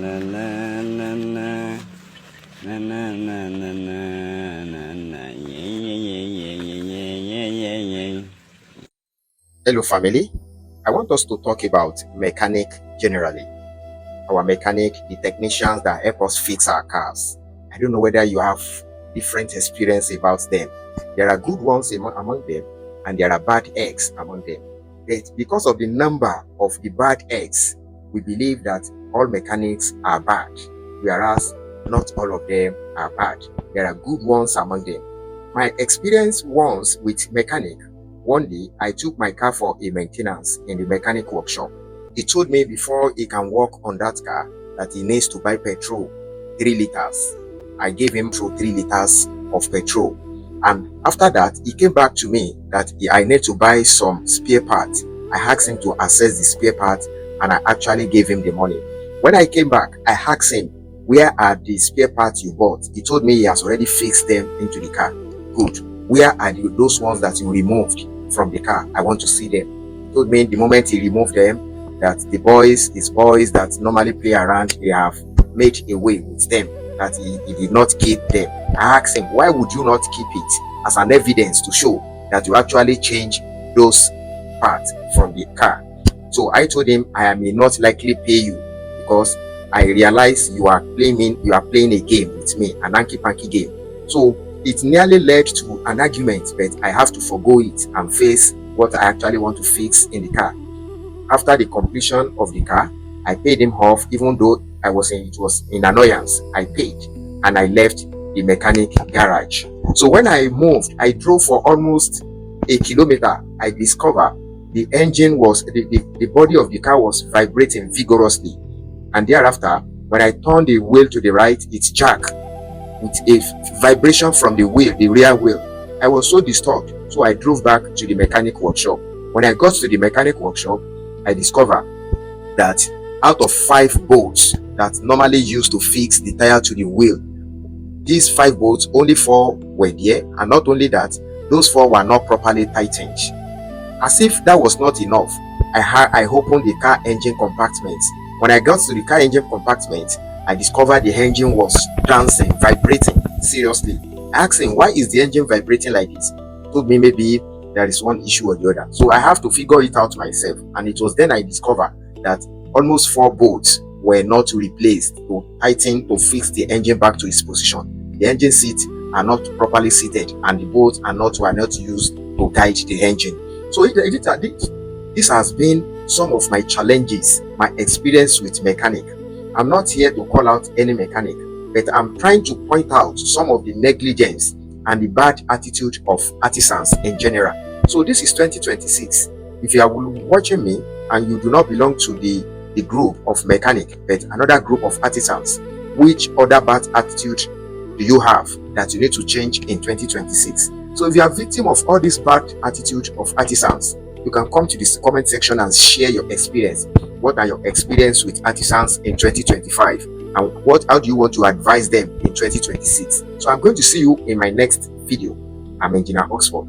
la la la la. Na na na na na na na. Yeah yeah yeah yeah yeah yeah yeah yeah yeah. Hello, family. I want us to talk about mechanic generally. Our mechanic, the technicians that help us fix our cars. I don't know whether you have different experience about them. There are good ones among them, and there are bad eggs among them. But because of the number of the bad eggs, we believe that all mechanics are bad, whereas not all of them are bad. There are good ones among them. My experience once with mechanic, one day I took my car for a maintenance in the mechanic workshop. He told me before he can work on that car that he needs to buy petrol, 3 liters. I gave him 3 liters of petrol. And after that, he came back to me that I need to buy some spare parts. I asked him to access the spare parts and I actually gave him the money. When I came back, I asked him, where are the spare parts you bought? He told me he has already fixed them into the car. Good. Where are those ones that you removed from the car? I want to see them. He told me the moment he removed them, that his boys that normally play around, they have made away with them, that he did not keep them. I asked him, why would you not keep it as an evidence to show that you actually changed those parts from the car? So I told him, I may not likely pay you because I realize you are playing a game with me, an hanky-panky game. So it nearly led to an argument, but I have to forgo it and face what I actually want to fix in the car. After the completion of the car, I paid him off, even though it was in annoyance. I paid and I left the mechanic garage. So when I moved, I drove for almost a kilometer. I discovered the engine was, the body of the car was vibrating vigorously. And thereafter, when I turned the wheel to the right, it's jacked with a vibration from the wheel, the rear wheel. I was so disturbed, so I drove back to the mechanic workshop. When I got to the mechanic workshop, I discovered that out of 5 bolts that normally used to fix the tire to the wheel, these 5 bolts, only 4 were there, and not only that, those 4 were not properly tightened. As if that was not enough, I opened the car engine compartment. When I got to the car engine compartment, I discovered the engine was dancing, vibrating seriously. I asked him, why is the engine vibrating like this? He told me maybe there is one issue or the other. So I have to figure it out myself. And it was then I discovered that almost 4 bolts were not replaced to tighten, to fix the engine back to its position. The engine seats are not properly seated and the bolts were not used to guide the engine. So this has been some of my challenges, my experience with mechanic. I'm not here to call out any mechanic, but I'm trying to point out some of the negligence and the bad attitude of artisans in general. So this is 2026. If you are watching me and you do not belong to the group of mechanic, but another group of artisans, which other bad attitude do you have that you need to change in 2026? So if you are victim of all this bad attitude of artisans, you can come to this comment section and share your experience. What are your experience with artisans in 2025? And how do you want to advise them in 2026? So I'm going to see you in my next video. I'm Engineer Oxford.